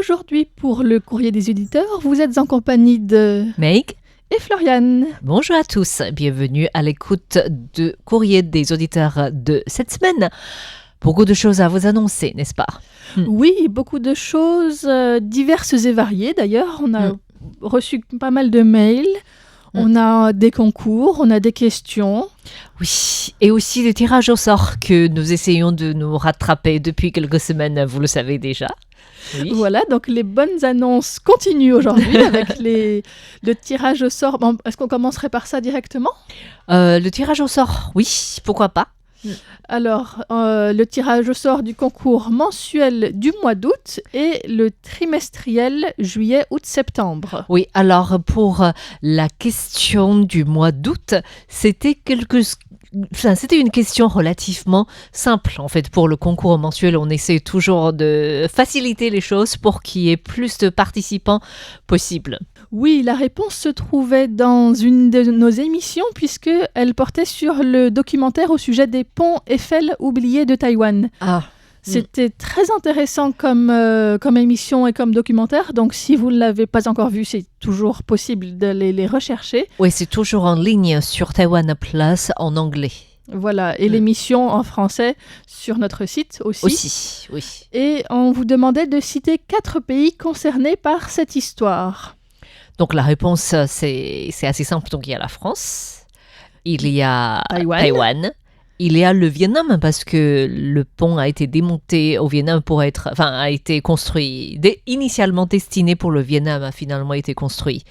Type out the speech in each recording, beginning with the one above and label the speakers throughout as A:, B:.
A: Aujourd'hui, pour le courrier des auditeurs, vous êtes en compagnie de
B: Meg
A: et Floriane.
B: Bonjour à tous, bienvenue à l'écoute de courrier des auditeurs de cette semaine. Beaucoup de choses à vous annoncer, n'est-ce pas?
A: Oui, beaucoup de choses diverses et variées. D'ailleurs, on a reçu pas mal de mails. On a des concours, on a des questions.
B: Oui, et aussi des tirages au sort que nous essayons de nous rattraper depuis quelques semaines, vous le savez déjà. Oui.
A: Voilà, donc les bonnes annonces continuent aujourd'hui avec le tirage au sort. Bon, est-ce qu'on commencerait par ça directement ?
B: Le tirage au sort, oui, pourquoi pas.
A: Alors, le tirage au sort du concours mensuel du mois d'août et le trimestriel juillet, août, septembre.
B: Oui, alors pour la question du mois d'août, c'était une question relativement simple. En fait, pour le concours mensuel, on essaie toujours de faciliter les choses pour qu'il y ait plus de participants possible.
A: Oui, la réponse se trouvait dans une de nos émissions puisqu'elle portait sur le documentaire au sujet des ponts Eiffel oubliés de Taïwan.
B: Ah.
A: C'était très intéressant comme émission et comme documentaire. Donc, si vous ne l'avez pas encore vu, c'est toujours possible d'aller les rechercher.
B: Oui, c'est toujours en ligne sur Taiwan Plus en anglais.
A: Voilà, et l'émission en français sur notre site aussi.
B: Aussi, oui.
A: Et on vous demandait de citer 4 pays concernés par cette histoire.
B: Donc, la réponse, c'est assez simple. Donc, il y a la France, il y a Taïwan. Il y a le Vietnam parce que le pont a été démonté au Vietnam a été construit, initialement destiné pour le Vietnam, a finalement été construit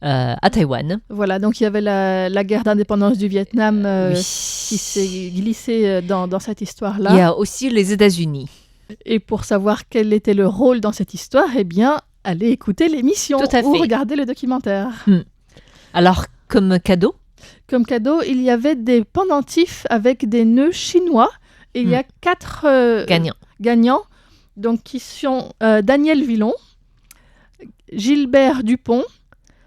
B: à Taïwan.
A: Voilà, donc il y avait la guerre d'indépendance du Vietnam
B: Oui.
A: qui s'est glissée dans cette histoire-là.
B: Il y a aussi les États-Unis.
A: Et pour savoir quel était le rôle dans cette histoire, eh bien, allez écouter l'émission ou regarder le documentaire.
B: Alors, comme cadeau ?
A: Comme cadeau, il y avait des pendentifs avec des nœuds chinois. Et il y a 4 gagnants, donc qui sont Daniel Villon, Gilbert Dupont,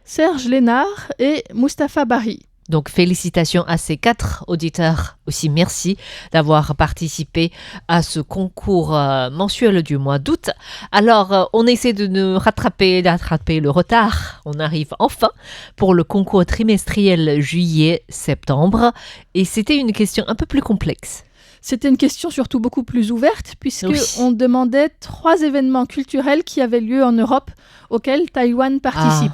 A: Serge Lénard et Mustapha Barry. Donc,
B: félicitations à ces 4 auditeurs. Aussi, merci d'avoir participé à ce concours mensuel du mois d'août. Alors, on essaie de rattraper le retard. On arrive enfin pour le concours trimestriel juillet-septembre. Et c'était une question un peu plus complexe.
A: C'était une question surtout beaucoup plus ouverte puisqu'on demandait 3 événements culturels qui avaient lieu en Europe auxquels Taïwan participe.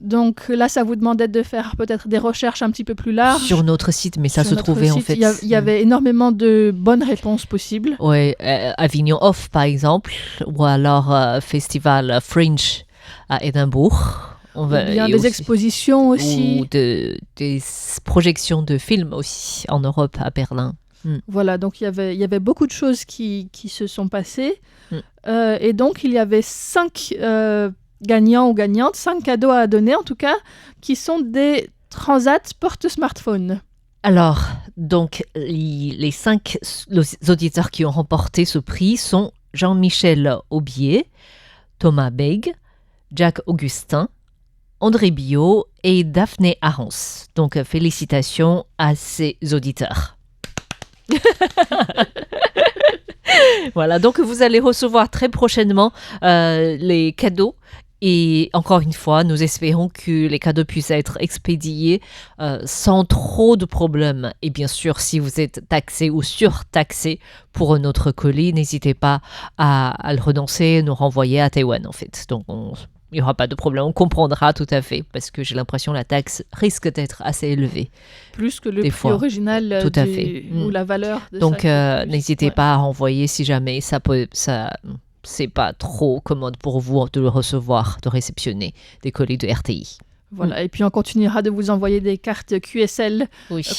A: Donc là, ça vous demandait de faire peut-être des recherches un petit peu plus larges.
B: Sur notre site, mais ça se trouvait en fait.
A: Il y avait énormément de bonnes réponses possibles.
B: Oui, Avignon Off par exemple, ou alors Festival Fringe à Édimbourg.
A: Il y a des expositions aussi.
B: Ou des projections de films aussi en Europe, à Berlin.
A: Voilà, donc il y avait beaucoup de choses qui se sont passées. Et donc, il y avait 5 gagnants ou gagnantes, 5 cadeaux à donner en tout cas, qui sont des transats porte-smartphone.
B: Alors, donc, les 5 auditeurs qui ont remporté ce prix sont Jean-Michel Aubier, Thomas Beg, Jacques Augustin, André Biot et Daphné Arons. Donc, félicitations à ces auditeurs. Voilà, donc vous allez recevoir très prochainement les cadeaux. Et encore une fois, nous espérons que les cadeaux puissent être expédiés sans trop de problèmes. Et bien sûr, si vous êtes taxé ou surtaxé pour notre colis, n'hésitez pas à le renoncer, nous renvoyer à Taïwan en fait. Donc il n'y aura pas de problème, on comprendra tout à fait, parce que j'ai l'impression que la taxe risque d'être assez élevée.
A: Plus que le prix original
B: tout à fait.
A: Ou la valeur de
B: donc,
A: ça.
B: N'hésitez pas à renvoyer si jamais c'est pas trop commode pour vous de le recevoir, de réceptionner des colis de RTI.
A: Voilà, et puis on continuera de vous envoyer des cartes QSL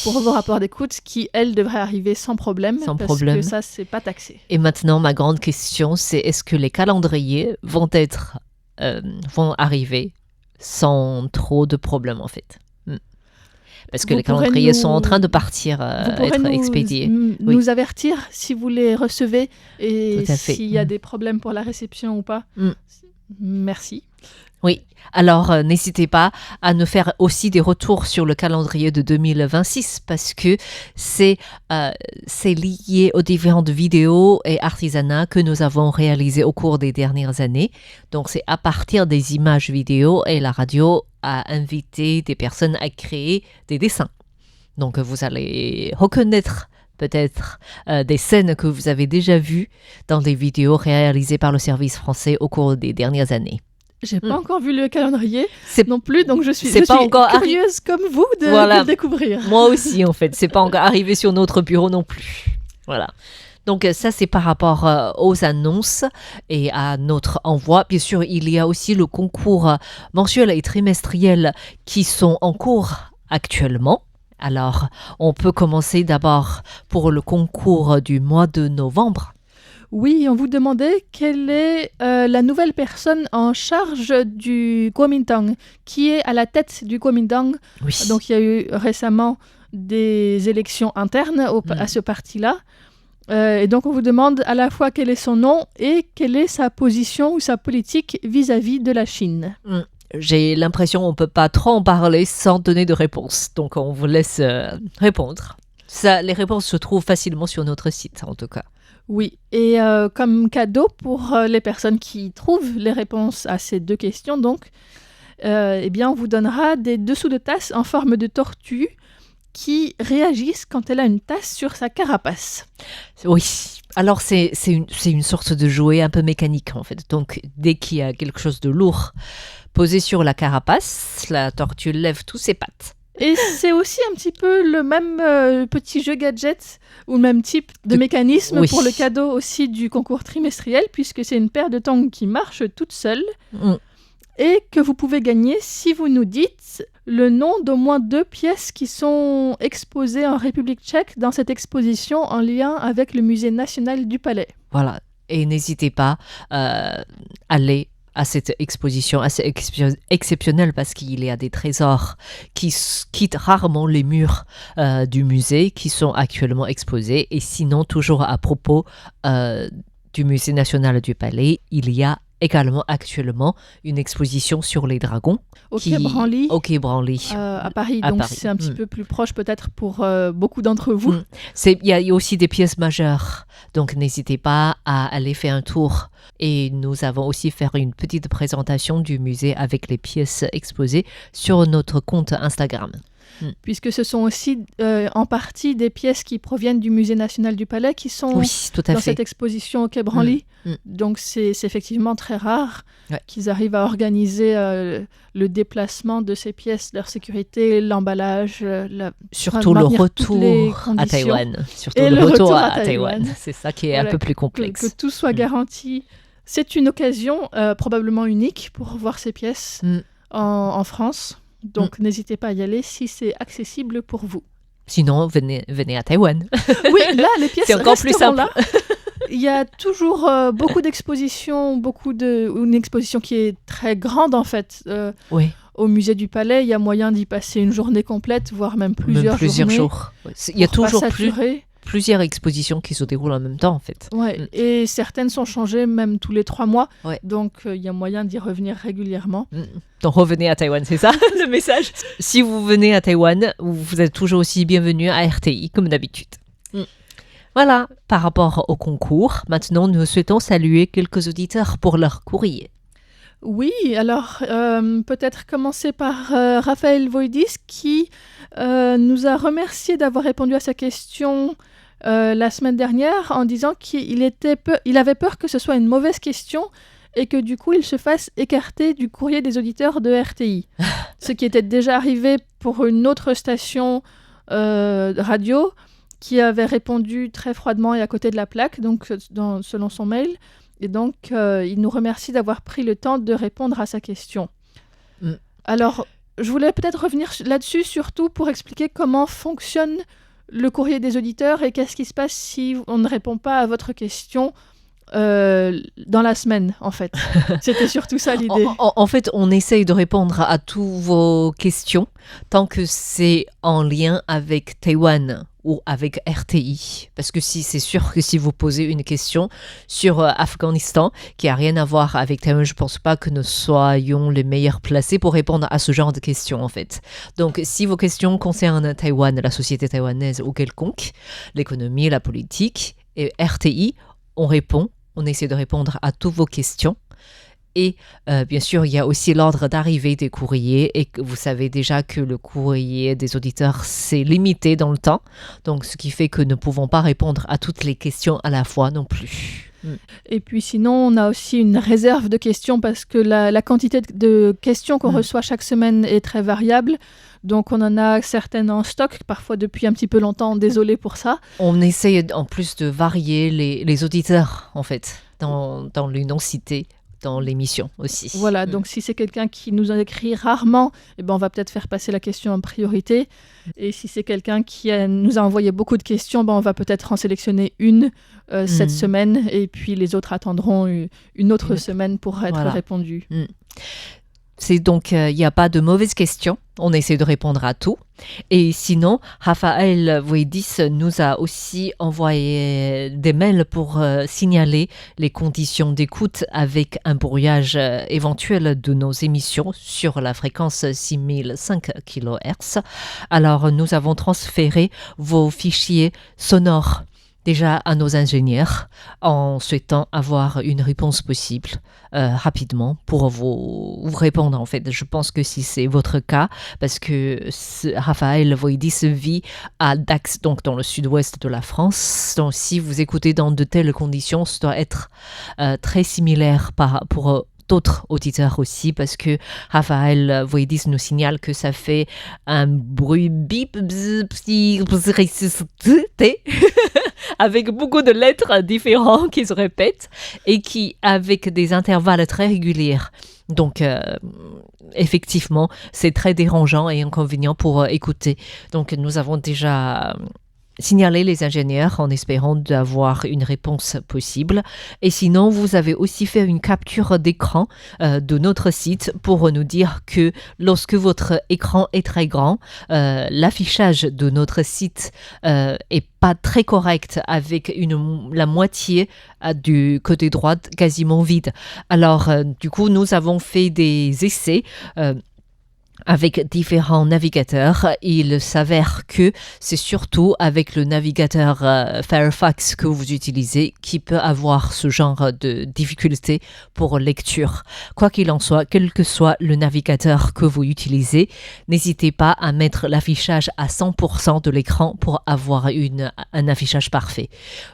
A: pour vos rapports d'écoute qui, elles, devraient arriver sans problème. Parce que ça, c'est pas taxé.
B: Et maintenant, ma grande question, c'est est-ce que les calendriers vont arriver sans trop de problèmes en fait? Parce que les calendriers sont en train de partir, être expédiés.
A: Nous avertir si vous les recevez et s'il y a des problèmes pour la réception ou pas. Merci.
B: Oui, alors n'hésitez pas à nous faire aussi des retours sur le calendrier de 2026 parce que c'est lié aux différentes vidéos et artisanats que nous avons réalisés au cours des dernières années. Donc c'est à partir des images vidéo et la radio a invité des personnes à créer des dessins. Donc vous allez reconnaître peut-être des scènes que vous avez déjà vues dans des vidéos réalisées par le service français au cours des dernières années.
A: J'ai pas encore vu le calendrier non plus, donc je suis curieuse comme vous de le découvrir.
B: Moi aussi, en fait. C'est pas encore arrivé sur notre bureau non plus. Voilà. Donc ça, c'est par rapport aux annonces et à notre envoi. Bien sûr, il y a aussi le concours mensuel et trimestriel qui sont en cours actuellement. Alors, on peut commencer d'abord pour le concours du mois de novembre.
A: Oui, on vous demandait quelle est la nouvelle personne en charge du Kuomintang, qui est à la tête du Kuomintang.
B: Oui.
A: Donc, il y a eu récemment des élections internes à ce parti-là. Et donc, on vous demande à la fois quel est son nom et quelle est sa position ou sa politique vis-à-vis de la Chine.
B: J'ai l'impression qu'on ne peut pas trop en parler sans donner de réponse. Donc, on vous laisse répondre. Les réponses se trouvent facilement sur notre site, en tout cas.
A: Oui, et comme cadeau pour les personnes qui trouvent les réponses à ces deux questions, donc, eh bien, on vous donnera des dessous de tasse en forme de tortue qui réagissent quand elle a une tasse sur sa carapace.
B: Oui, alors c'est une sorte de jouet un peu mécanique en fait. Donc, dès qu'il y a quelque chose de lourd posé sur la carapace, la tortue lève tous ses pattes.
A: Et c'est aussi un petit peu le même petit jeu gadget ou le même type de mécanisme pour le cadeau aussi du concours trimestriel, puisque c'est une paire de tongs qui marche toute seule et que vous pouvez gagner si vous nous dites le nom d'au moins 2 pièces qui sont exposées en République tchèque dans cette exposition en lien avec le Musée national du Palais.
B: Voilà, et n'hésitez pas à aller à cette exposition assez exceptionnelle parce qu'il y a des trésors qui quittent rarement les murs du musée qui sont actuellement exposés. Et sinon, toujours à propos du Musée national du Palais, il y a également actuellement une exposition sur les dragons.
A: Au Quai Branly.
B: Au Quai Branly.
A: À Paris. Donc c'est un petit peu plus proche peut-être pour beaucoup d'entre vous.
B: Il y a aussi des pièces majeures. Donc n'hésitez pas à aller faire un tour. Et nous avons aussi fait une petite présentation du musée avec les pièces exposées sur notre compte Instagram.
A: Puisque ce sont aussi en partie des pièces qui proviennent du Musée national du Palais qui sont dans cette exposition au Quai Branly. Donc c'est effectivement très rare qu'ils arrivent à organiser le déplacement de ces pièces, leur sécurité, l'emballage,
B: surtout le retour à Taïwan. Surtout le retour à Taïwan. C'est ça qui est un peu plus complexe.
A: Que tout soit garanti. C'est une occasion probablement unique pour voir ces pièces en France. Donc, n'hésitez pas à y aller si c'est accessible pour vous.
B: Sinon, venez à Taïwan.
A: Oui, là, les pièces
B: c'est encore plus simple.
A: Là. Il y a toujours beaucoup d'expositions, une exposition qui est très grande, en fait. Au musée du Palais, il y a moyen d'y passer une journée complète, voire même plusieurs
B: jours. Il y a toujours plusieurs expositions qui se déroulent en même temps, en fait.
A: Et certaines sont changées même tous les 3 mois. Donc, il y a moyen d'y revenir régulièrement.
B: Donc, revenez à Taïwan, c'est ça le message? Si vous venez à Taïwan, vous êtes toujours aussi bienvenue à RTI, comme d'habitude. Voilà, par rapport au concours, maintenant, nous souhaitons saluer quelques auditeurs pour leur courrier.
A: Oui, alors peut-être commencer par Raphaël Voidis qui nous a remercié d'avoir répondu à sa question la semaine dernière en disant qu'il avait peur que ce soit une mauvaise question et que du coup il se fasse écarter du courrier des auditeurs de RTI. Ce qui était déjà arrivé pour une autre station radio qui avait répondu très froidement et à côté de la plaque, donc selon son mail. Et donc, il nous remercie d'avoir pris le temps de répondre à sa question. Alors, je voulais peut-être revenir là-dessus, surtout pour expliquer comment fonctionne le courrier des auditeurs et qu'est-ce qui se passe si on ne répond pas à votre question dans la semaine, en fait. C'était surtout ça l'idée.
B: En fait, on essaye de répondre à toutes vos questions tant que c'est en lien avec Taïwan ou avec RTI. Parce que c'est sûr que si vous posez une question sur Afghanistan qui n'a rien à voir avec Taïwan, je ne pense pas que nous soyons les meilleurs placés pour répondre à ce genre de questions, en fait. Donc, si vos questions concernent Taïwan, la société taïwanaise ou quelconque, l'économie, la politique, et RTI, on répond. On essaie de répondre à toutes vos questions. Et bien sûr, il y a aussi l'ordre d'arrivée des courriers. Et vous savez déjà que le courrier des auditeurs, c'est limité dans le temps. Donc, ce qui fait que nous ne pouvons pas répondre à toutes les questions à la fois non plus.
A: Et puis sinon, on a aussi une réserve de questions parce que la quantité de questions qu'on reçoit chaque semaine est très variable. Donc on en a certaines en stock, parfois depuis un petit peu longtemps, désolé pour ça.
B: On essaye en plus de varier les auditeurs, en fait, dans les non-cités, dans l'émission aussi.
A: Voilà, donc si c'est quelqu'un qui nous a écrit rarement, eh ben on va peut-être faire passer la question en priorité. Et si c'est quelqu'un qui nous a envoyé beaucoup de questions, ben on va peut-être en sélectionner une cette semaine, et puis les autres attendront une autre semaine pour être répondues.
B: C'est donc, il n'y a pas de mauvaises questions. On essaie de répondre à tout. Et sinon, Raphaël Voidis nous a aussi envoyé des mails pour signaler les conditions d'écoute avec un brouillage éventuel de nos émissions sur la fréquence 6005 kHz. Alors, nous avons transféré vos fichiers sonores déjà à nos ingénieurs en souhaitant avoir une réponse possible rapidement pour vous répondre en fait. Je pense que si c'est votre cas, parce que Raphaël Voidis vit à Dax, donc dans le sud-ouest de la France. Donc si vous écoutez dans de telles conditions, ça doit être très similaire pour d'autres auditeurs aussi, parce que Raphaël Voidis nous signale que ça fait un bruit bip avec beaucoup de lettres différentes qui se répètent et qui avec des intervalles très réguliers. Donc effectivement, c'est très dérangeant et inconvénient pour écouter. Donc nous avons déjà signaler les ingénieurs en espérant d'avoir une réponse possible. Et sinon, vous avez aussi fait une capture d'écran de notre site pour nous dire que lorsque votre écran est très grand, l'affichage de notre site est pas très correct avec la moitié du côté droit quasiment vide. Alors, du coup, nous avons fait des essais avec différents navigateurs. Il s'avère que c'est surtout avec le navigateur Firefox que vous utilisez qui peut avoir ce genre de difficulté pour lecture. Quoi qu'il en soit, quel que soit le navigateur que vous utilisez, n'hésitez pas à mettre l'affichage à 100% de l'écran pour avoir un affichage parfait.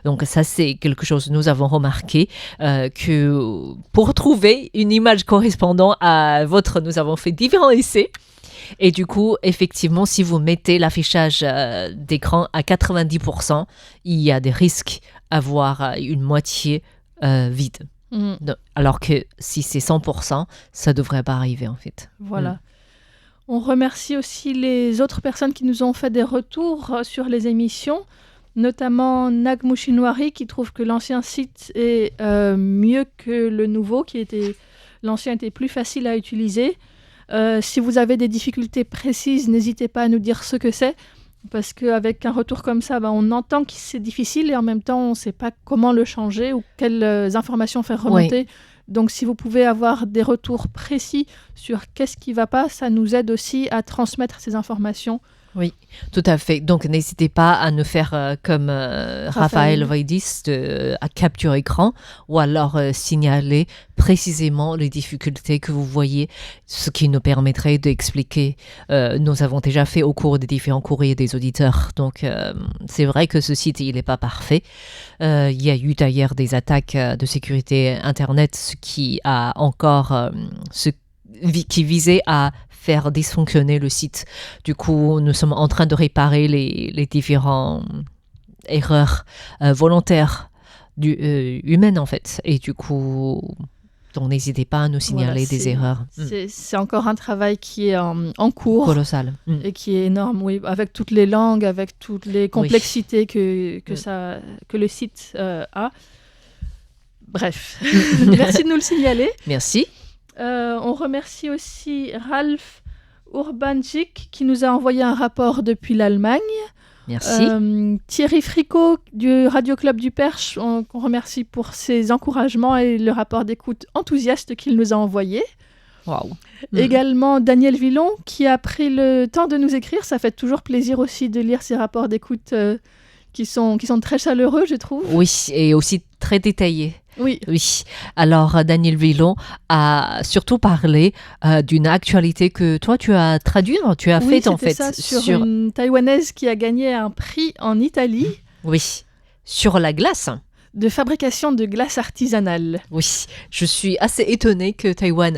B: Donc ça, c'est quelque chose que nous avons remarqué que pour trouver une image correspondant à votre, nous avons fait différents essais. Et du coup, effectivement, si vous mettez l'affichage d'écran à 90%, il y a des risques à avoir une moitié vide. Alors que si c'est 100%, ça ne devrait pas arriver en fait.
A: Voilà. On remercie aussi les autres personnes qui nous ont fait des retours sur les émissions, notamment Nagmushinwari qui trouve que l'ancien site est mieux que le nouveau, l'ancien était plus facile à utiliser. Si vous avez des difficultés précises, n'hésitez pas à nous dire ce que c'est, parce qu'avec un retour comme ça, on entend que c'est difficile et en même temps, on ne sait pas comment le changer ou quelles informations faire remonter. Oui. Donc, si vous pouvez avoir des retours précis sur qu'est-ce qui ne va pas, ça nous aide aussi à transmettre ces informations.
B: Oui, tout à fait. Donc, n'hésitez pas à nous faire comme Raphaël Voidis à capture écran ou alors signaler précisément les difficultés que vous voyez, ce qui nous permettrait d'expliquer. Nous avons déjà fait au cours des différents courriers des auditeurs. Donc, c'est vrai que ce site, il n'est pas parfait. Il y a eu d'ailleurs des attaques de sécurité Internet, ce qui a encore... qui visait à faire dysfonctionner le site. Du coup, nous sommes en train de réparer les différentes erreurs volontaires humaines, en fait. Et du coup, donc n'hésitez pas à nous signaler des erreurs.
A: C'est encore un travail qui est en cours.
B: Colossal.
A: Et qui est énorme, oui, avec toutes les langues, avec toutes les complexités que le site a. Bref, merci de nous le signaler.
B: Merci.
A: On remercie aussi Ralph Urbanczyk qui nous a envoyé un rapport depuis l'Allemagne.
B: Merci.
A: Thierry Fricot du Radio Club du Perche, qu'on remercie pour ses encouragements et le rapport d'écoute enthousiaste qu'il nous a envoyé.
B: Waouh.
A: Également Daniel Villon qui a pris le temps de nous écrire. Ça fait toujours plaisir aussi de lire ces rapports d'écoute qui sont très chaleureux, je trouve.
B: Oui, et aussi très détaillés.
A: Oui.
B: Alors, Daniel Villon a surtout parlé d'une actualité que toi, tu as traduite, tu as faite en fait.
A: Ça, sur une Taïwanaise qui a gagné un prix en Italie.
B: Oui, sur la glace.
A: De fabrication de glace artisanale.
B: Oui, je suis assez étonnée que Taïwan,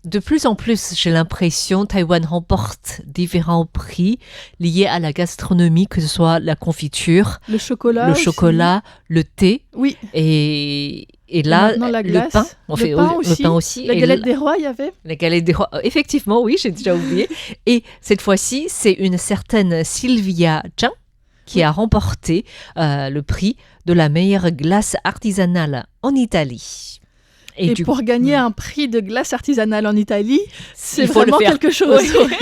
B: de plus en plus, j'ai l'impression, Taïwan remporte différents prix liés à la gastronomie, que ce soit la confiture,
A: le chocolat,
B: le thé,
A: oui,
B: et là,
A: la glace,
B: le pain. Le pain aussi.
A: La galette des rois, il y avait.
B: La galette des rois, effectivement, oui, j'ai déjà oublié. Et cette fois-ci, c'est une certaine Sylvia Zhang qui a remporté le prix de la meilleure glace artisanale en Italie.
A: Et pour gagner un prix de glace artisanale en Italie, c'est vraiment quelque chose.
B: Oui.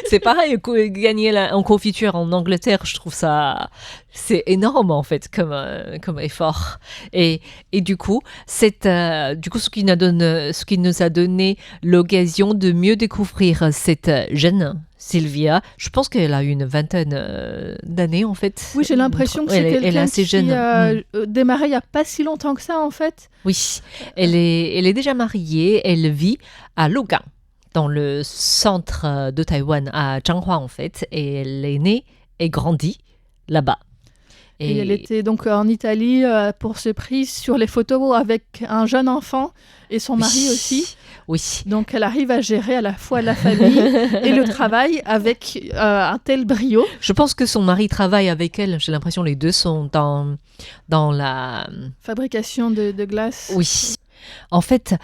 B: C'est pareil, gagner en confiture en Angleterre, je trouve ça, c'est énorme en fait comme effort. Et du coup, ce qui nous a donné l'occasion de mieux découvrir cette jeune Sylvia. Je pense qu'elle a une vingtaine d'années en fait.
A: Oui, j'ai l'impression que c'est quelqu'un qui a démarré il n'y a pas si longtemps que ça en fait.
B: Oui, elle est déjà mariée, elle vit à Lugang, dans le centre de Taïwan, à Changhua en fait, et elle est née et grandie là-bas.
A: Et elle était donc en Italie pour ce prix sur les photos avec un jeune enfant et son mari aussi.
B: Oui.
A: Donc elle arrive à gérer à la fois la famille et le travail avec un tel brio.
B: Je pense que son mari travaille avec elle. J'ai l'impression que les deux sont dans la
A: fabrication de glace.
B: Oui. En fait,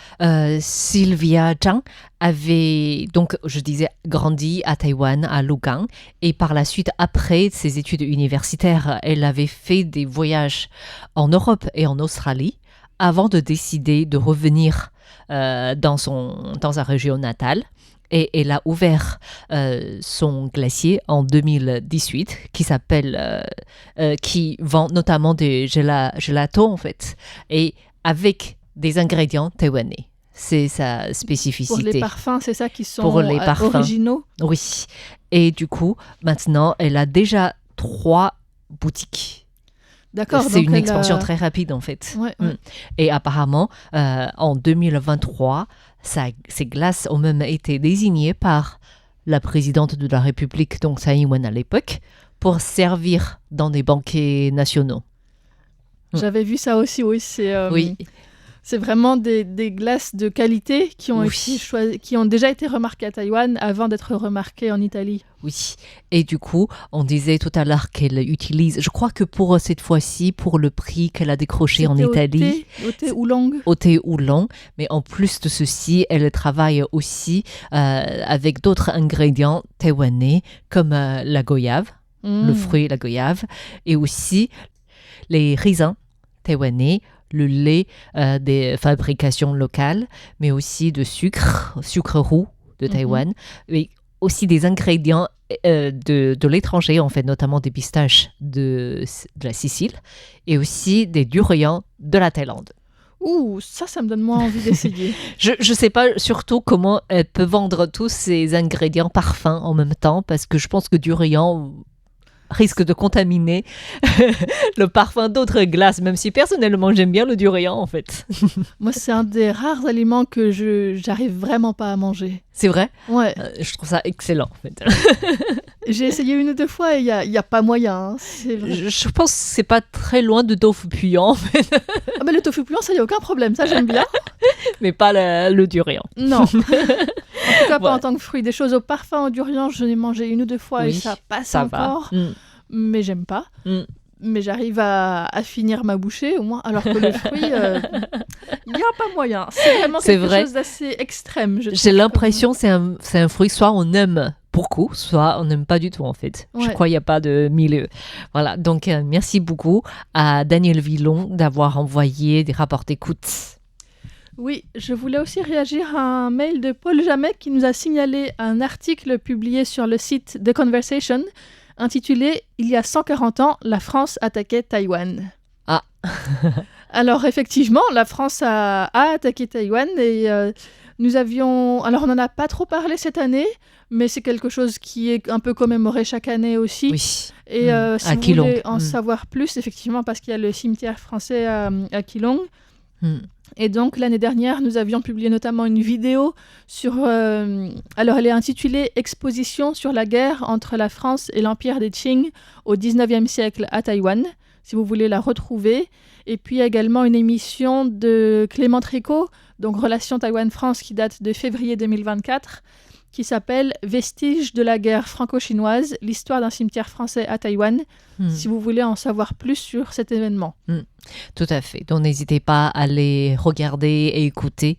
B: Sylvia Zhang avait, donc, je disais, grandi à Taïwan, à Lugang, et par la suite, après ses études universitaires, elle avait fait des voyages en Europe et en Australie avant de décider de revenir dans sa région natale. Et elle a ouvert son glacier en 2018 qui vend notamment des gelatos en fait, et avec des ingrédients taïwanais. C'est sa spécificité.
A: Pour les parfums, c'est ça qui sont
B: originaux. Oui. Et du coup, maintenant, elle a déjà 3 boutiques.
A: D'accord.
B: C'est une expansion très rapide en fait.
A: Ouais.
B: Et apparemment, en 2023, ces glaces ont même été désignées par la présidente de la République, donc Tsai Ing-wen à l'époque, pour servir dans des banquets nationaux.
A: J'avais vu ça aussi, oui.
B: Oui.
A: C'est vraiment des glaces de qualité qui ont déjà été remarquées à Taïwan avant d'être remarquées en Italie.
B: Oui, et du coup, on disait tout à l'heure qu'elle utilise, je crois que pour cette fois-ci, pour le prix qu'elle a décroché en Italie,
A: au thé oolong.
B: Au thé oolong, mais en plus de ceci, elle travaille aussi avec d'autres ingrédients taïwanais comme la goyave, le fruit, la goyave, et aussi les raisins taïwanais, le lait des fabrications locales, mais aussi de sucre roux de Taïwan, et aussi des ingrédients de l'étranger, en fait, notamment des pistaches de la Sicile, et aussi des durians de la Thaïlande.
A: Ouh, ça me donne moins envie d'essayer.
B: Je sais pas surtout comment elle peut vendre tous ces ingrédients parfums en même temps, parce que je pense que durian risque de contaminer le parfum d'autres glaces, même si personnellement j'aime bien le durian en fait.
A: Moi, c'est un des rares aliments que j'arrive vraiment pas à manger.
B: C'est vrai ?
A: Ouais.
B: Je trouve ça excellent en fait.
A: J'ai essayé 1 ou 2 fois et il y a pas moyen. Hein. C'est vrai.
B: Je pense que c'est pas très loin de tofu puant en fait.
A: Ah mais le tofu puant, ça y a aucun problème, ça j'aime bien.
B: Mais pas le durian.
A: Non. En tout cas, pas en tant que fruit. Des choses au parfum, au durian, je l'ai mangé 1 ou 2 fois et ça passe encore. Mais j'aime pas. Mais j'arrive à finir ma bouchée au moins, alors que le fruit, il n'y a pas moyen. C'est vraiment quelque chose d'assez extrême.
B: J'ai l'impression que c'est un fruit, soit on aime beaucoup, soit on n'aime pas du tout en fait. Je crois qu'il n'y a pas de milieu. Voilà, donc merci beaucoup à Daniel Villon d'avoir envoyé des rapports d'écoute.
A: Oui, je voulais aussi réagir à un mail de Paul Jamet qui nous a signalé un article publié sur le site The Conversation intitulé « Il y a 140 ans, la France attaquait Taïwan ».
B: Ah.
A: Alors effectivement, la France a attaqué Taïwan et nous avions... Alors on n'en a pas trop parlé cette année, mais c'est quelque chose qui est un peu commémoré chaque année aussi.
B: Oui.
A: Et si vous voulez en savoir plus, effectivement, parce qu'il y a le cimetière français à Keelung. Et donc, l'année dernière, nous avions publié notamment une vidéo sur... alors, elle est intitulée « Exposition sur la guerre entre la France et l'Empire des Qing au XIXe siècle à Taïwan », si vous voulez la retrouver. Et puis, il y a également une émission de Clément Tricot, donc Relations Taïwan-France, qui date de février 2024, qui s'appelle « Vestiges de la guerre franco-chinoise, l'histoire d'un cimetière français à Taïwan », si vous voulez en savoir plus sur cet événement.
B: Tout à fait. Donc, n'hésitez pas à les regarder et écouter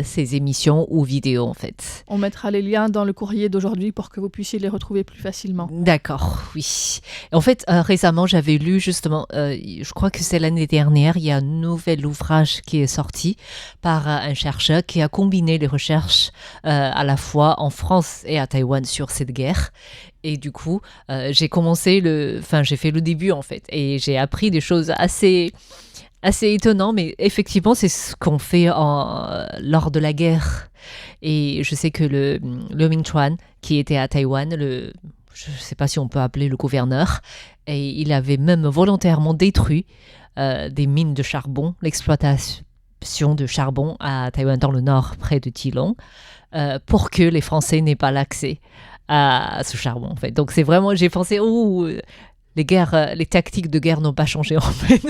B: ces émissions ou vidéos, en fait.
A: On mettra les liens dans le courrier d'aujourd'hui pour que vous puissiez les retrouver plus facilement.
B: D'accord, oui. En fait, récemment, j'avais lu justement, je crois que c'est l'année dernière, il y a un nouvel ouvrage qui est sorti par un chercheur qui a combiné les recherches à la fois en France et à Taïwan sur cette guerre. Et du coup, j'ai fait le début, en fait. Et j'ai appris des choses assez étonnant, mais effectivement, c'est ce qu'on fait lors de la guerre. Et je sais que le Ming Chuan, qui était à Taïwan, je ne sais pas si on peut appeler le gouverneur, et il avait même volontairement détruit des mines de charbon, l'exploitation de charbon à Taïwan dans le nord, près de Keelung, pour que les Français n'aient pas l'accès à ce charbon. En fait. Donc c'est vraiment, j'ai pensé, les tactiques de guerre n'ont pas changé en fait.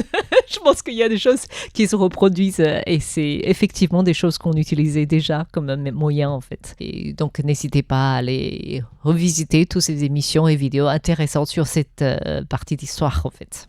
B: Je pense qu'il y a des choses qui se reproduisent et c'est effectivement des choses qu'on utilisait déjà comme un moyen en fait. Et donc n'hésitez pas à aller revisiter toutes ces émissions et vidéos intéressantes sur cette partie d'histoire en fait.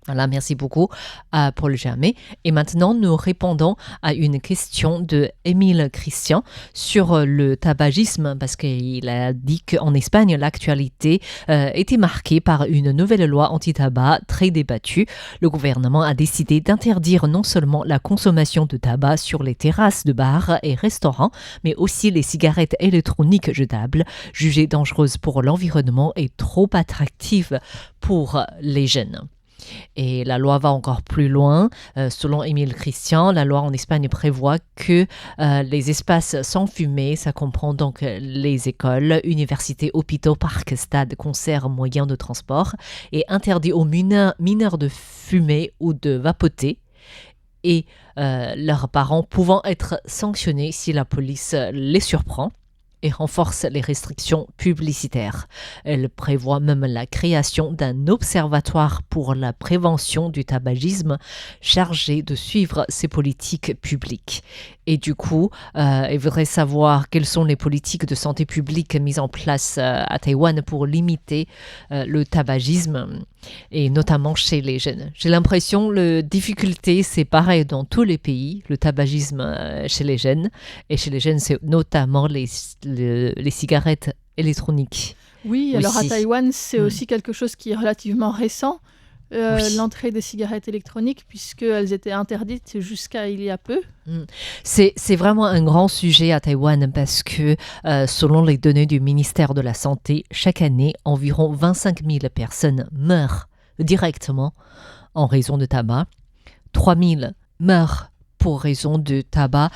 B: Voilà, merci beaucoup à Paul Jamet. Et maintenant, nous répondons à une question de Émile Christian sur le tabagisme, parce qu'il a dit qu'en Espagne, l'actualité était marquée par une nouvelle loi anti-tabac très débattue. Le gouvernement a décidé d'interdire non seulement la consommation de tabac sur les terrasses de bars et restaurants, mais aussi les cigarettes électroniques jetables, jugées dangereuses pour l'environnement et trop attractives pour les jeunes. Et la loi va encore plus loin. Selon Émile Christian, la loi en Espagne prévoit que les espaces sans fumée, ça comprend donc les écoles, universités, hôpitaux, parcs, stades, concerts, moyens de transport, est interdit aux mineurs de fumer ou de vapoter et leurs parents pouvant être sanctionnés si la police les surprend, et renforce les restrictions publicitaires. Elle prévoit même la création d'un observatoire pour la prévention du tabagisme chargé de suivre ces politiques publiques. Et du coup, elle voudrait savoir quelles sont les politiques de santé publique mises en place à Taïwan pour limiter le tabagisme, et notamment chez les jeunes. J'ai l'impression que la difficulté, c'est pareil dans tous les pays, le tabagisme chez les jeunes. Et chez les jeunes, c'est notamment les cigarettes électroniques.
A: Oui, alors à Taïwan, c'est aussi quelque chose qui est relativement récent. L'entrée des cigarettes électroniques, puisqu'elles étaient interdites jusqu'à il y a peu.
B: C'est vraiment un grand sujet à Taïwan parce que, selon les données du ministère de la Santé, chaque année, environ 25 000 personnes meurent directement en raison de tabac. 3 000 meurent pour raison de tabac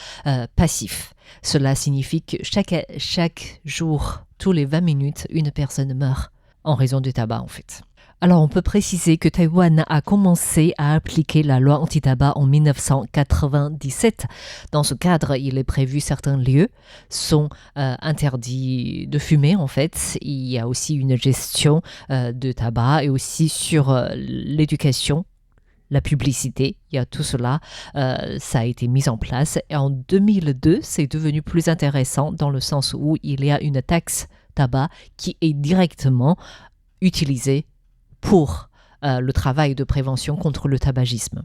B: passif. Cela signifie que chaque jour, tous les 20 minutes, une personne meurt en raison du tabac en fait. Alors, on peut préciser que Taïwan a commencé à appliquer la loi anti-tabac en 1997. Dans ce cadre, il est prévu certains lieux sont interdits de fumer, en fait. Il y a aussi une gestion de tabac et aussi sur l'éducation, la publicité. Il y a tout cela, ça a été mis en place. Et en 2002, c'est devenu plus intéressant dans le sens où il y a une taxe tabac qui est directement utilisée pour le travail de prévention contre le tabagisme.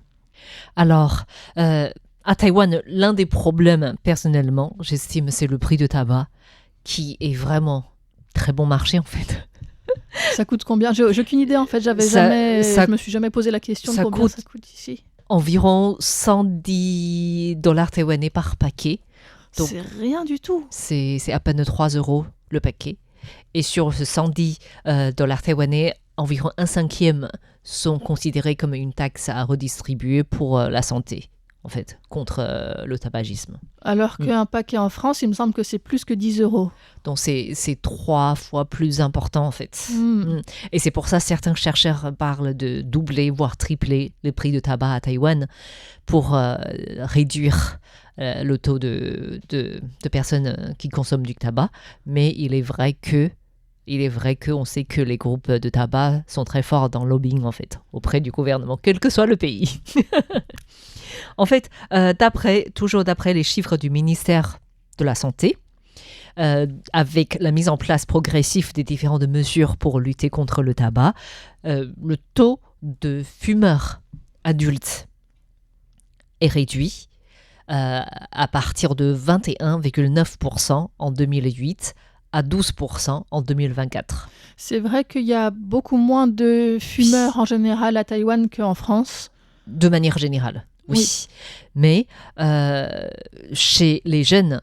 B: Alors, à Taïwan, l'un des problèmes, personnellement, j'estime, c'est le prix de tabac qui est vraiment très bon marché en fait.
A: Ça coûte combien? J'ai aucune idée en fait. Je me suis jamais posé la question de combien ça coûte ici.
B: Environ $110 taïwanais par paquet.
A: Donc, c'est rien du tout.
B: C'est à peine 3 € le paquet. Et sur ce $110 taïwanais, environ 1/5 sont considérés comme une taxe à redistribuer pour la santé, en fait, contre le tabagisme.
A: Alors qu'un paquet en France, il me semble que c'est plus que 10 €.
B: Donc c'est 3 fois plus important, en fait. Et c'est pour ça que certains chercheurs parlent de doubler, voire tripler le prix de tabac à Taïwan pour réduire le taux de personnes qui consomment du tabac. Mais il est vrai qu'on sait que les groupes de tabac sont très forts dans le lobbying, en fait, auprès du gouvernement, quel que soit le pays. En fait, toujours d'après les chiffres du ministère de la Santé, avec la mise en place progressive des différentes mesures pour lutter contre le tabac, le taux de fumeurs adultes est réduit à partir de 21,9% en 2008 à 12% en 2024.
A: C'est vrai qu'il y a beaucoup moins de fumeurs en général à Taïwan qu'en France.
B: De manière générale, oui. Mais chez les jeunes,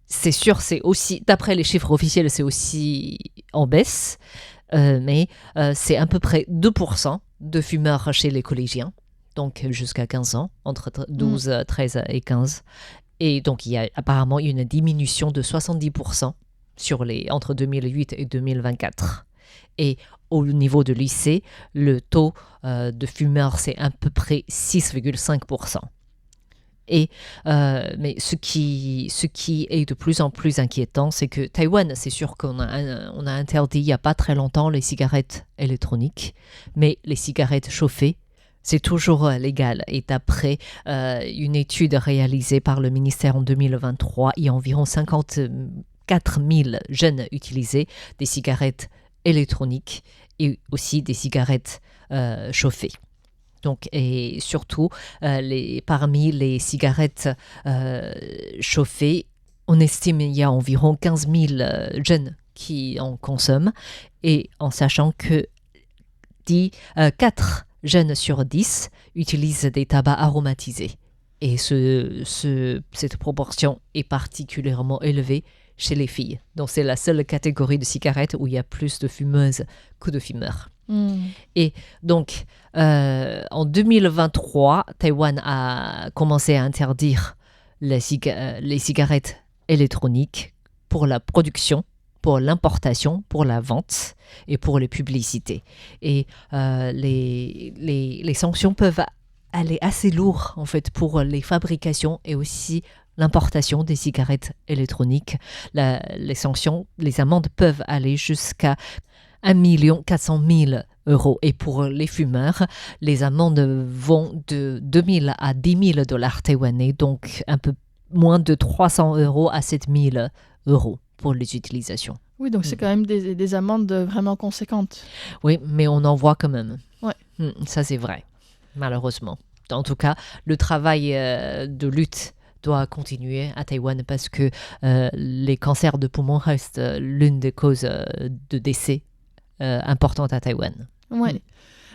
B: c'est sûr, c'est aussi, d'après les chiffres officiels, c'est aussi en baisse, mais c'est à peu près 2% de fumeurs chez les collégiens, donc jusqu'à 15 ans, entre 12, 13 et 15. Et donc, il y a apparemment une diminution de 70% entre 2008 et 2024. Et au niveau de lycée, le taux de fumeurs, c'est à peu près 6,5%. Mais ce qui est de plus en plus inquiétant, c'est que Taïwan, c'est sûr qu'on a interdit il n'y a pas très longtemps les cigarettes électroniques, mais les cigarettes chauffées, c'est toujours légal. Et d'après une étude réalisée par le ministère en 2023, il y a environ 54 000 jeunes utilisaient des cigarettes électroniques et aussi des cigarettes chauffées. Donc, et surtout, parmi les cigarettes chauffées, on estime qu'il y a environ 15 000 jeunes qui en consomment, et en sachant que 4 jeunes sur 10 utilisent des tabacs aromatisés. Et cette proportion est particulièrement élevée chez les filles. Donc, c'est la seule catégorie de cigarettes où il y a plus de fumeuses que de fumeurs. Et donc, en 2023, Taïwan a commencé à interdire les cigarettes électroniques pour la production, pour l'importation, pour la vente et pour les publicités. Et les sanctions peuvent aller assez lourd, en fait, pour les fabrications et aussi l'importation des cigarettes électroniques. Les sanctions, les amendes peuvent aller jusqu'à 1 400 000 €. Et pour les fumeurs, les amendes vont de 2 000 à 10 000 $ taïwanais, donc un peu moins de 300 € à 7 000 € pour les utilisations.
A: Oui, donc c'est quand même des amendes vraiment conséquentes.
B: Oui, mais on en voit quand même.
A: Ouais.
B: Ça, c'est vrai, malheureusement. En tout cas, le travail de lutte doit continuer à Taïwan parce que les cancers de poumon restent l'une des causes de décès importante à Taïwan.
A: Ouais.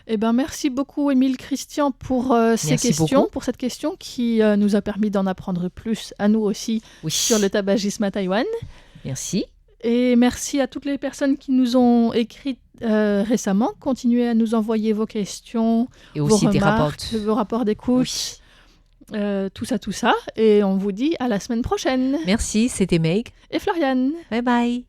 A: Eh ben, merci beaucoup, Émile Christian, pour cette question qui nous a permis d'en apprendre plus à nous aussi sur le tabagisme à Taïwan.
B: Merci.
A: Et merci à toutes les personnes qui nous ont écrit récemment. Continuez à nous envoyer vos questions,
B: et aussi
A: vos remarques, vos rapports d'écoute, tout ça. Et on vous dit à la semaine prochaine.
B: Merci, c'était Meg
A: et Floriane.
B: Bye bye.